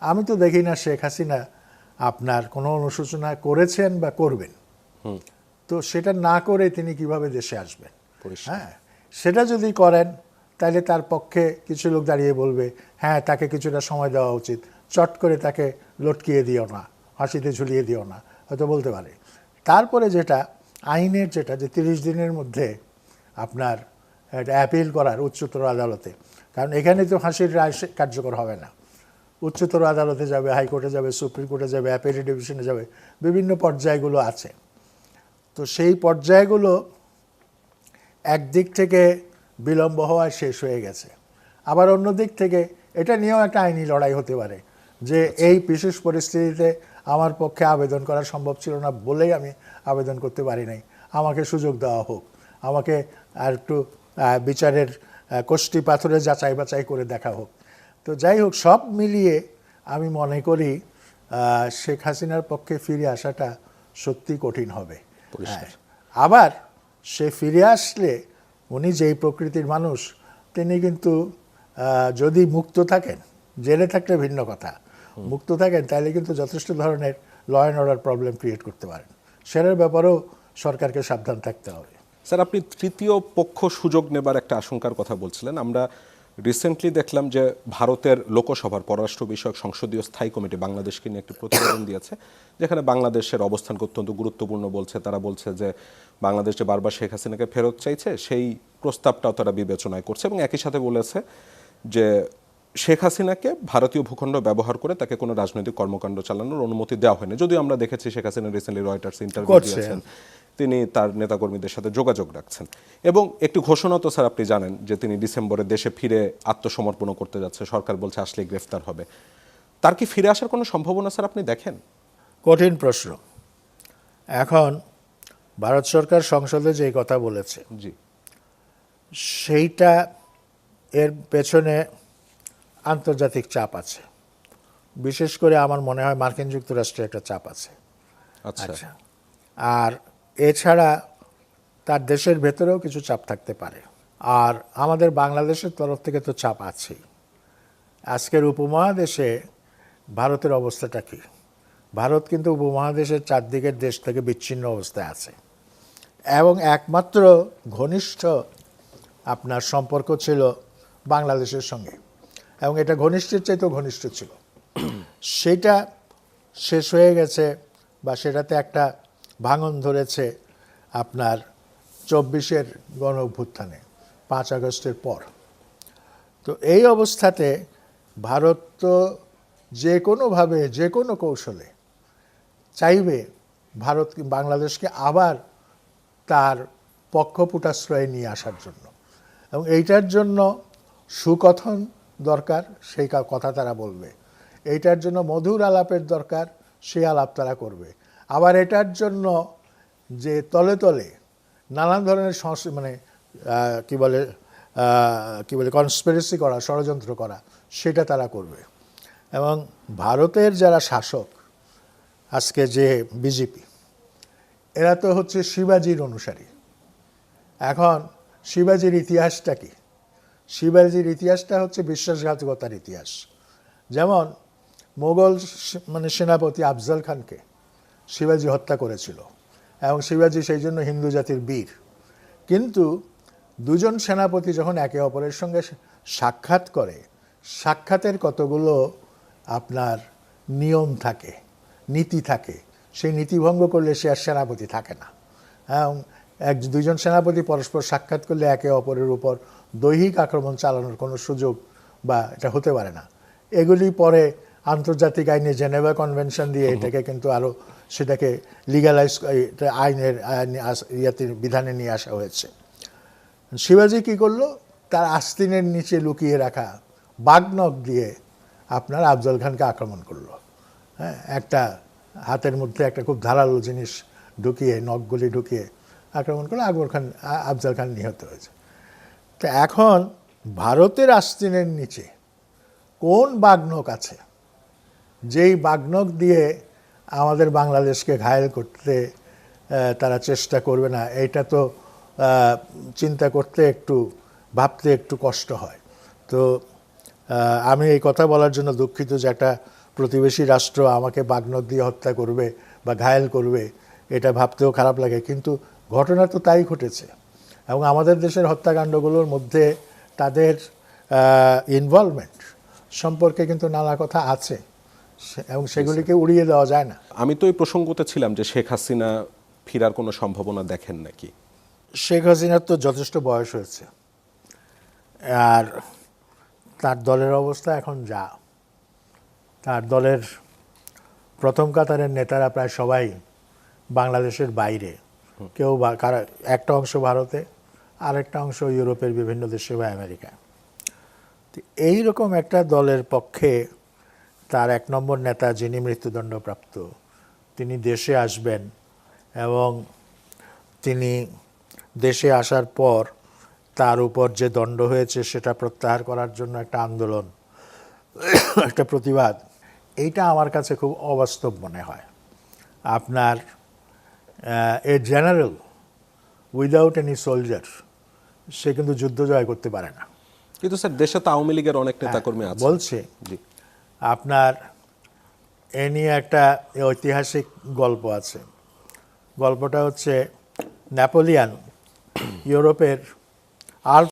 আমি তো দেখি না শেখ হাসিনা আপনার কোনো অনুশোচনা করেছেন বা করবেন। তো সেটা না করে তিনি কিভাবে দেশে আসবেন? হ্যাঁ, সেটা যদি করেন তাহলে তার পক্ষে কিছু লোক দাঁড়িয়ে বলবে হ্যাঁ তাকে কিছুটা সময় দেওয়া উচিত, চট করে তাকে লটকিয়ে দিও না, ফাঁসিতে ঝুলিয়ে দিও না, হয়তো বলতে পারে। তারপরে যেটা আইনের যেটা যে 30 দিনের মধ্যে আপনার একটা অ্যাপিল করার উচ্চতর আদালতে, কারণ এখানে তো ফাঁসির রায় কার্যকর হবে না, উচ্চতর আদালতে যাবে, হাইকোর্টে যাবে, সুপ্রিম কোর্টে যাবে, অ্যাপিল ডিভিশনে যাবে, বিভিন্ন পর্যায়গুলো আছে। তো সেই পর্যায়গুলো একদিক থেকে বিলম্ব হওয়ায় শেষ হয়ে গেছে, আবার অন্য দিক থেকে এটা নিয়েও একটা আইনি লড়াই হতে পারে যে এই বিশেষ পরিস্থিতিতে আমার পক্ষে আবেদন করা সম্ভব ছিল না বলেই আমি আবেদন করতে পারি নাই, আমাকে সুযোগ দেওয়া হোক, আমাকে আর একটু বিচারের কষ্টি পাথরে যাচাই বাছাই করে দেখা হোক। তো যাই হোক, সব মিলিয়ে আমি মনে করি শেখ হাসিনার পক্ষে ফিরে আসাটা সত্যি কঠিন হবে। আবার সে ফিরে আসলে উনি যেই প্রকৃতির মানুষ, তিনি কিন্তু যদি মুক্ত থাকেন, জেলে থাকলে ভিন্ন কথা, মুক্ত থাকেন তাহলে কিন্তু যথেষ্ট ধরনের law and order problem create করতে পারেন। সেটার ব্যাপারেও সরকারকে সাবধান থাকতে হবে। স্যার, আপনি তৃতীয় পক্ষ সুযোগ নেবার একটা আশঙ্কার কথা বলছিলেন। আমরা রিসেন্টলি দেখলাম যে ভারতের লোকসভার পররাষ্ট্র বিষয়ক সংসদীয় স্থায়ী কমিটি বাংলাদেশকে নিয়ে একটি প্রতিবেদন দিয়েছে, যেখানে বাংলাদেশের অবস্থানকে অত্যন্ত গুরুত্বপূর্ণ বলছে। তারা বলছে যে বাংলাদেশ যে বারবার শেখ হাসিনাকে ফেরত চাইছে সেই প্রস্তাবটাও তারা বিবেচনায় করছে, এবং একই সাথে বলেছে যে শেখ হাসিনাকে ভারতীয় ভূখণ্ড ব্যবহার করে তাকে কোনো রাজনৈতিক কর্মকাণ্ড চালানোর অনুমতি দেওয়া হয়নি। যদিও আমরা দেখেছি Sheikh Hasina recently Reuters interview দিয়েছেন, তিনি তার নেতাকর্মীদের সাথে যোগাযোগ রাখছেন, এবং একটি ঘোষণা তো স্যার আপনি জানেন যে তিনি ডিসেম্বরে দেশে ফিরে আত্মসমর্পণ করতে যাচ্ছে। সরকার বলছে আসলেই গ্রেফতার হবে। তার কি ফিরে আসার কোনো সম্ভাবনা স্যার আপনি দেখেন? কঠিন প্রশ্ন। এখন ভারত সরকার সংসদে যে কথা বলেছে, জি, সেইটা এর পেছনে আন্তর্জাতিক চাপ আছে, বিশেষ করে আমার মনে হয় মার্কিন যুক্তরাষ্ট্রের একটা চাপ আছে। আচ্ছা। আর এছাড়া তার দেশের ভেতরেও কিছু চাপ থাকতে পারে, আর আমাদের বাংলাদেশের তরফ থেকে তো চাপ আছেই। আজকের উপমহাদেশে ভারতের অবস্থাটা কি? ভারত কিন্তু উপমহাদেশের চারদিকের দেশ থেকে বিচ্ছিন্ন অবস্থায় আছে, এবং একমাত্র ঘনিষ্ঠ আপনার সম্পর্ক ছিল বাংলাদেশের সঙ্গে, এবং এটা ঘনিষ্ঠের চাইতেও ঘনিষ্ঠ ছিল। সেটা শেষ হয়ে গেছে, বা সেটাতে একটা ভাঙন ধরেছে আপনার 24-এর গণ অভ্যুত্থানে, 5 আগস্টের পর। তো এই অবস্থাতে ভারত তো যে কোনোভাবে যে কোনো কৌশলে চাইবে ভারত বাংলাদেশকে আবার তার পক্ষপুটাশ্রয়ে নিয়ে আসার জন্য, এবং এইটার জন্য সুকথন দরকার, সেই কথা তারা বলবে। এইটার জন্য মধুর আলাপের দরকার, সেই আলাপ তারা করবে। আবার এটার জন্য যে তলে তলে নানান ধরনের মানে কি বলে কনস্পিরেসি করা, ষড়যন্ত্র করা, সেটা তারা করবে। এবং ভারতের যারা শাসক আজকে, যে বিজেপি, এরা তো হচ্ছে শিবাজির অনুসারী। এখন শিবাজির ইতিহাসটা কি? শিবাজির ইতিহাসটা হচ্ছে বিশ্বাসঘাতকতার ইতিহাস। যেমন মোগল সেনাপতি আফজল খানকে শিবাজি হত্যা করেছিল, এবং শিবাজি সেই জন্য হিন্দু জাতির বীর। কিন্তু দুজন সেনাপতি যখন একে অপরের সঙ্গে সাক্ষাৎ করে, সাক্ষাতের কতগুলো আপনার নিয়ম থাকে, নীতি থাকে, সেই নীতি ভঙ্গ করলে সে আর সেনাপতি থাকে না। হ্যাঁ, দুইজন সেনাপতি পরস্পর সাক্ষাৎ করলে একে অপরের উপর দৈহিক আক্রমণ চালানোর কোনো সুযোগ বা এটা হতে পারে না। এগুলি পরে আন্তর্জাতিক আইনে জেনেভা কনভেনশন দিয়ে এটাকে কিন্তু আরও সেটাকে লিগালাইজ, আইনের বিধানে নিয়ে আসা হয়েছে। শিবাজি কি করলো? তার আস্তিনের নিচে লুকিয়ে রাখা বাগনখ দিয়ে আপনার আফজল খানকে আক্রমণ করলো। হ্যাঁ, একটা হাতের মধ্যে একটা খুব ধারালো জিনিস ঢুকিয়ে, নখগুলি ঢুকিয়ে আক্রমণ করলো। আফজল খান নিহত হয়েছে। তো এখন ভারতের আস্তিনের নিচে কোন বাগনখ আছে, যেই বাগনখ দিয়ে আমাদের বাংলাদেশকে ঘায়েল করতে তারা চেষ্টা করবে না? এইটা তো চিন্তা করতে ভাবতে একটু কষ্ট হয়। তো আমি এই কথা বলার জন্য দুঃখিত যে একটা প্রতিবেশী রাষ্ট্র আমাকে বাগনদ দিয়ে হত্যা করবে বা ঘায়েল করবে, এটা ভাবতেও খারাপ লাগে। কিন্তু ঘটনা তো তাই ঘটেছে, এবং আমাদের দেশের হত্যাকাণ্ডগুলোর মধ্যে তাদের ইনভলভমেন্ট সম্পর্কে কিন্তু নানা কথা আছে, এবং সেগুলিকে উড়িয়ে দেওয়া যায় না। আমি তো এই প্রসঙ্গতে ছিলাম যে শেখ হাসিনা ফেরার কোনো সম্ভাবনা দেখেন নাকি? শেখ হাসিনার তো যথেষ্ট বয়স হয়েছে, আর তার দলের অবস্থা এখন যা, তার দলের প্রথম কাতারের নেতারা প্রায় সবাই বাংলাদেশের বাইরে, কেউ একটা অংশ ভারতে, আরেকটা অংশ ইউরোপের বিভিন্ন দেশে বা আমেরিকায়। এইরকম একটা দলের পক্ষে তার 1 নম্বর নেতা, যিনি মৃত্যুদণ্ডপ্রাপ্ত, তিনি দেশে আসবেন, এবং তিনি দেশে আসার পর তার উপর যে দণ্ড হয়েছে সেটা প্রত্যাহার করার জন্য একটা আন্দোলন, একটা প্রতিবাদ, এইটা আমার কাছে খুব অবাস্তব মনে হয়। আপনার a general without any soldier, সে কিন্তু যুদ্ধ জয় করতে পারে না। কিন্তু স্যার দেশে তো আওয়ামী লীগের অনেক নেতাকর্মী আছে। বলছে জি। আপনার এ নিয়ে একটা ঐতিহাসিক গল্প আছে। গল্পটা হচ্ছে নেপোলিয়ান ইউরোপের